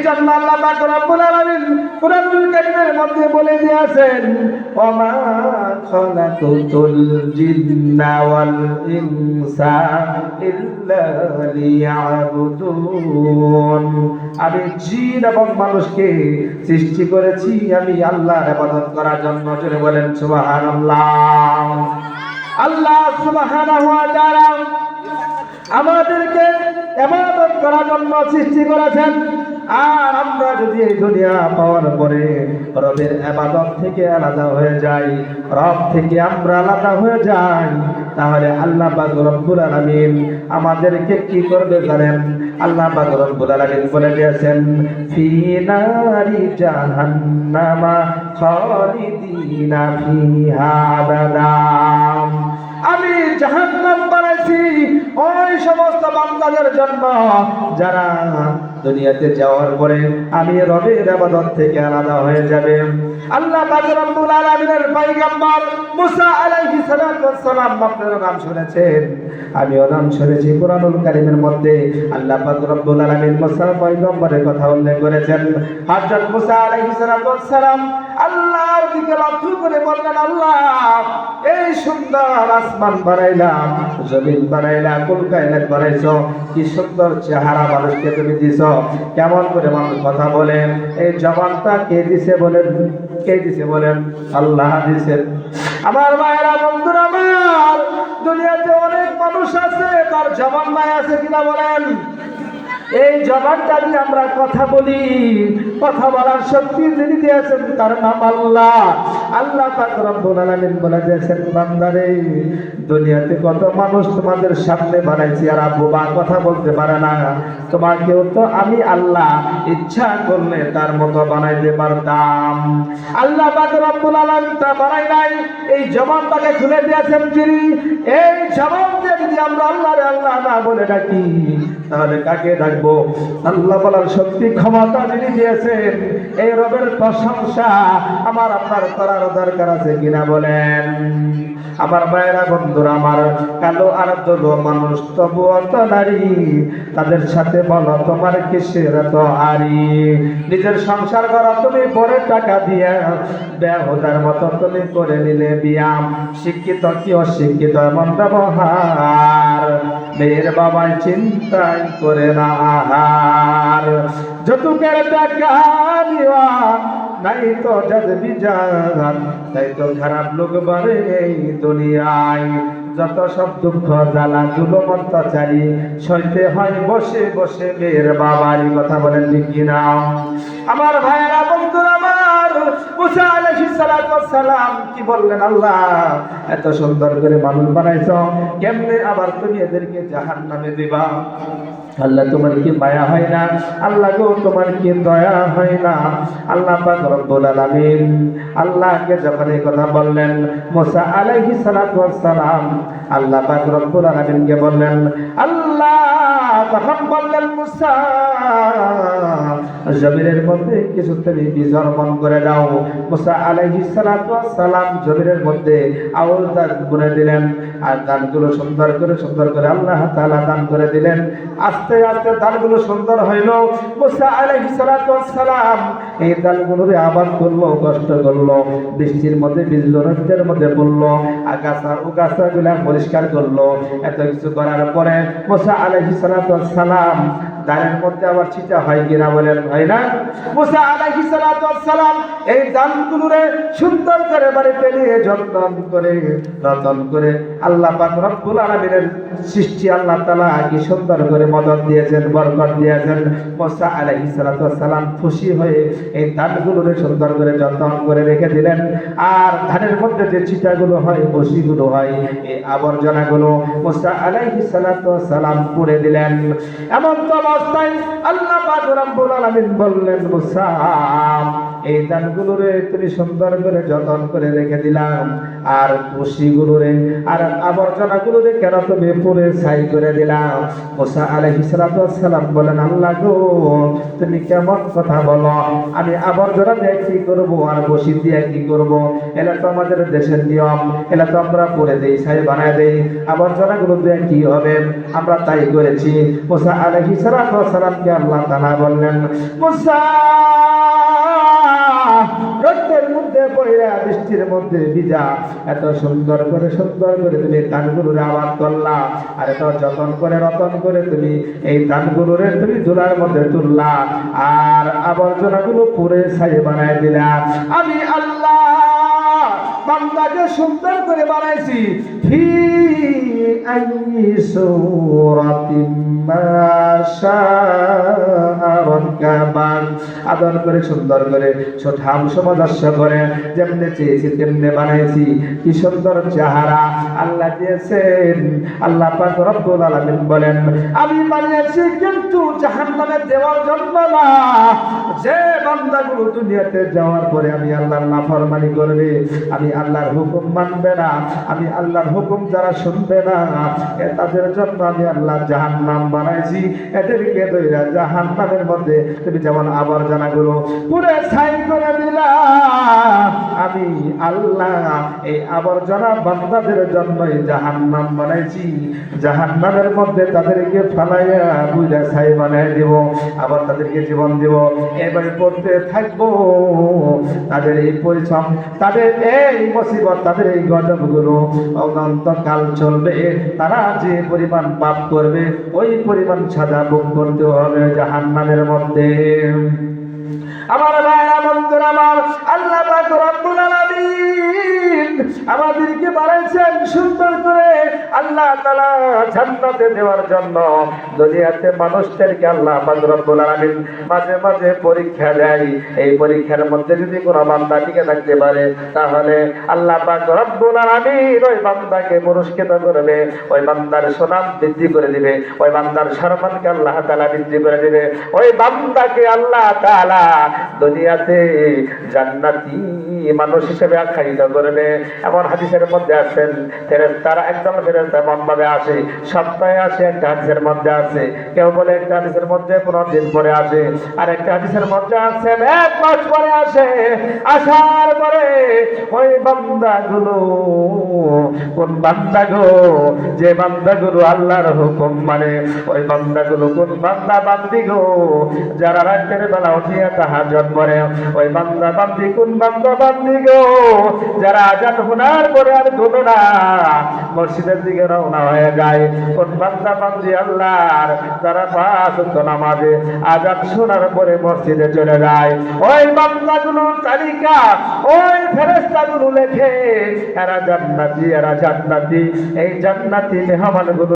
জন্য আল্লাহ পাক রব্বুল আলামিন কুরআনুল কারীমের মধ্যে বলে দিয়েছেন, ওয়া খালাকুতুল জিন্না ওয়াল ইনসা ইল্লা লিয়াবুদুন। আমি জিন এবং মানুষকে সৃষ্টি করেছি আমি আল্লাহর ইবাদত করার জন্য। জোরে বলেন সুবহানাল্লাহ। আল্লাহ সুবহানাহু ওয়া তাআলা আমাদেরকে ইবাদত করার জন্য সৃষ্টি করেছেন। আর আমরা যদি এই দুনিয়া পাওয়ার পরে রবের ইবাদত থেকে আলাদা হয়ে যাই, রব থেকে আমরা আলাদা হয়ে যাই, তাহলে আল্লাহ পাক রব্বুল আলামিন আমাদেরকে কি করবে জানেন? আল্লাহ পাক রব্বুল আলামিন বলে দিয়েছেন, ফি নারি জাহান্নামা খালিদিনা ফিহা আবাদা। আমি জাহান্নাম বানাইছি ওই সমস্ত বান্দাদের জন্য যারা দুনিয়াতে যাওয়ার পরে আমি রবের ইবাদত থেকে আলাদা হয়ে যাবে। আল্লাহ পাক রব্বুল আলামিনের পয়গম্বর মুসা আলাইহিস সালাতু ওয়াস সালাম, আপনারা নাম শুনেছেন, আমিও নাম শুনেছি। কুরআনুল কারীমের মধ্যে আল্লাহ পাক রব্বুল আলামিন মুসা পয়গম্বরের কথা উল্লেখ করেছেন। হযরত মুসা আলাইহিস সালাতু ওয়াস সালাম আল্লাহর দিকে লক্ষ্য করে বললেন, আল্লাহ এই সুন্দর আসমান বানাইলাম, জমিন বানাইলাম, কুল কায়নাত বানাইছো, কি সুন্দর চেহারা মানুষকে তুমি দিছো, কেমন করে মানুষ কথা বলেন, এই জবানটা কে দিছে বলেন? কে দিছে বলেন? আল্লাহ দিছেন। আমার মায়েরা, বন্ধুরা আমার, দুনিয়াতে অনেক মানুষ আছে তার জবান নাই, আছে কিনা বলেন? এই জবানটা দিয়ে আমরা কথা বলি, কথা বলার শক্তি যিনি দিয়েছেন তার নাম আল্লাহ। আল্লাহ পাক রব্বুল আলামিন বলে দিয়েছেন, বান্দারে দুনিয়াতে কত মানুষ তোমাদের সামনে বানাইছি আর বোবা, কথা বলতে পারে না, তোমাকেও তো আমি আল্লাহ ইচ্ছা করলে তার মতো বানাইতে পারতাম। আল্লাহ পাক রব্বুল আলামিন তা বানাই নাই, এই জবানটাকে খুলে দিয়েছেন যিনি। এই জবান দিয়ে যদি আমরা আল্লাহরে আল্লাহ না বলে ডাকি, তাহলে কাকে ডাকবো? আল্লাহ বলার শক্তি ক্ষমতা যিনি দিয়েছেন, এই রবের প্রশংসা আমার আপনার করার দরকার আছে কিনা বলেন? আমার ভাইয়েরা, বন্ধুরা আমার, কালো আর দলো মানুষ তবুও তো নারী, তাদের সাথে বলো তোমার কিসের এত আরি? নিজের সংসার করা তুমি পরে টাকা দিয়া, বেহুদার মতো তুমি করে নিলে বিয়াম। শিক্ষিত কি অশিক্ষিত এমন ব্যবহার, মেয়ের বাবাই চিন্তাই করে না আহার। যতুকের টাকা নিওয়া নাই তো যাদ বিজান, তাই তো খারাপ লোক বাড়ে এই দুনিয়ায়। যত সব দুঃখ জ্বালা জুলুম অত্যাচারী সইতে হয় বসে বসে মেয়ের বাবারই। কথা বলেন ঠিক কিনা? আমার ভাইয়েরা, বন্ধুরা আমার, মুসা আলাইহিস সালাতু ওয়াস সালাম কি বললেন? আল্লাহ এত সুন্দর করে মানুষ বানাইছো, কেমনে আবার তুমি এদেরকে জাহান্নামে দিবা? আল্লাহ তোমার কি মায়া হয় না? আল্লাহ গো তোমার কি দয়া হয় না? আল্লাহ পাক রব্বুল আলামিন আল্লাহকে যখন এই কথা বললেন, মুসা আলাইহিস সালাতু ওয়াস সালাম আল্লাহ পাক রব্বুল আলামিনকে বললেন, আল্লাহ তখন বললেন, মুসা জমিনের মধ্যে কিছু তুমি বীজ রোপণ করে দাও। মুসা আলাইহিস সালাতু ওয়াস সালাম জমিনের মধ্যে আউল দান করে দিলেন, আর দানগুলো সুন্দর করে আল্লাহ তাআলা দান করে দিলেন। আস্তে আস্তে দানগুলো সুন্দর হইল। মুসা আলাইহিস সালাতু ওয়াস সালাম এই দানগুলোরে আবাদ করলো, কষ্ট করলো, বৃষ্টির মধ্যে ভিজলো, রোদের মধ্যে পড়লো, আগাছাগুলা পরিষ্কার করলো। এত কিছু করার পরে মুসা আলাইহিস সালাতু ওয়াস সালাম দানের মধ্যে আবার ছিটা হয় কিনা বলেন? হয় না? মুসা আলাইহিস সালাতু ওয়াস সালাম এই দানগুলোরে সুন্দর করে বাড়িতে নিয়ে যত্ন করে রতন করে আল্লাহ পাক রব্বুল আলামিনের সৃষ্টি আল্লাহ তাআলা কি সুন্দর করে মদদ দিয়েছেন, বরকত দিয়েছেন। মুসা আলাইহিস সালাতু ওয়াস সালাম খুশি হয়ে এই ধানগুলোরে সুন্দর করে যত্ন করে রেখে দিলেন। আর ধানের মধ্যে যে ছিটাগুলো হয়, বসিগুলো হয়, এই আবর্জনাগুলো মুসা আলাইহিস সালাতু ওয়াস সালাম পুড়ে দিলেন। এমন তো অবস্থায় আল্লাহ পাক রব্বুল আলামিন বললেন, মুসা এই ধানগুলোরে তুমি সুন্দর করে যত্ন করে রেখে দিলাম, আর বসিগুলোরে আর আবর্জনাগুলোরে কেন তুমি পুড়ে ছাই করে দিলাম? মুসা আলাইহিস সালাতু ওয়াস সালাম বলেন, আল্লাহ গো তুমি কেমন কথা বলো? আমি আবর্জনা দিয়ে কি করবো আর বসি দিয়ে কি করবো? এটা তো আমাদের দেশের নিয়ম, এটা তো আমরা পুড়ে দেই, ছাই বানায় দেই, আবর্জনাগুলো দিয়ে কি হবে? আমরা তাই করেছি। মুসা আলাইহিস সালাতু আলাইহিসসালাতু ওয়াসসালামকে আল্লাহ তাআলা বললেন, মুসা রক্তের মধ্যে পড়া বৃষ্টির মধ্যে ভিজা এত সুন্দর করে তুমি ধানগুলোরে আবাদ করলা, আর এত যত্ন করে রতন করে তুমি এই ধানগুলোরে তুমি ঝোলার মধ্যে তুললা, আর আবর্জনাগুলো পুরে ছাই বানায় দিলা। আমি আল্লাহ বান্দাকে সুন্দর করে বানাইছি, ফি আইয়ি সূরাতিন মা শাআ রাক্কাবান, আদর করে সুন্দর করে ছোটাম সমাদর্শ করে যেমনে চেয়েছি তেমনে বানাইছি। কি সুন্দর চেহারা আল্লাহ দিয়েছেন। আল্লাহ পাক রব্বুল আলামিন বলেন, আমি বানিয়েছি কিন্তু জাহান্নামে দেওয়ার জন্য না। যে বান্দাগুলো দুনিয়াতে যাওয়ার পরে আমি আল্লাহর নাফরমানি করবে, আমি আল্লাহর হুকুম মানবে না, আমি আল্লাহর হুকুম যারা শুনবে না, তাদের জন্য আমি আল্লাহ জাহান্নাম বানাইছি। এদেরকে দইরা জাহান্নামের মধ্যে তুমি যেমন আবর্জনাগুলো পুরে ছাই করে দিলা, আমি আল্লাহ এই আবর্জনা বান্দাদের জন্যই জাহান্নাম বানাইছি। জাহান্নামের মধ্যে তাদেরকে ফালাইয়া বুইরা ছাই বানাই দেব, আবার তাদেরকে জীবন দেব। এবারে পড়তে থাকবো তাদের এই পরিশ্রম, তাদের এই মুসিবত, তাদের এই গজবগুলো অনন্তকাল চলবে। তারা যে পরিমাণ পাপ করবে ওই পরিমাণ সাজা ভোগ করতে হবে জাহান্নামের মধ্যে। আমার ভাইরা বন্ধুরা আমার, আল্লাহ পাক রব্বুল আলামিন আমাদেরকে বানাইছেন সুন্দর করে আল্লাহ তাআলা জান্নাতে দেওয়ার জন্য। দুনিয়াতে মানুষদেরকে আল্লাহ পাক রব্বুল আলামিন মাঝে মাঝে পরীক্ষা দেয়। এই পরীক্ষার মধ্যে যদি কোনো বান্দা টিকে থাকতে পারে, তাহলে আল্লাহ পাক রব্বুল আলামিন ওই বান্দাকে পুরস্কৃত করবে, ওই বান্দার সুনাম বৃদ্ধি করে দিবে, ওই বান্দার সম্মানকে আল্লাহ তাআলা বৃদ্ধি করে দিবে। ওই বান্দাকে আল্লাহ তাআলা দুনিয়াতে জান্নাতি মানুষ হিসেবে আখ্যায়িত করবে। এমন হাদিসের মধ্যে আছেন, ফেরেশতারা একদম ফেরেশতা এমন ভাবে আসে, সপ্তাহে আসে, একটা হাদিসের মধ্যে আছে, কেউ বলে একটা হাদিসের মধ্যে 15 দিন পরে আসে, আর একটা হাদিসের মধ্যে আছে 1 মাস পরে আসে। আসার পরে ওই বান্দাগুলো, কোন বান্দাগো, যে বান্দাগুলো আল্লাহর হুকুম মানে, ওই বান্দাগুলো কোন বান্দা বান্দি গো, যারা রাতের বেলা উঠিয়া তাহাজ্জুদ করে, ওই বান্দা বান্দি কোন বান্দা বান্দি গো, যারা আযান শোনার পরে আর ঘুমে না, মসজিদের দিকে রওনা হয়ে যায়। কোন বান্দা বান্দি আল্লাহর যারা 5 ওয়াক্ত নামাজে আযান শোনার পরে মসজিদে চলে যায়, ওই বান্দাগুলোর তালিকা ওই ফেরেশতাগুলো লেখে, এরা জান্নাতি, এরা জান্নাতি। এই জান্নাতি মেহমানগুলো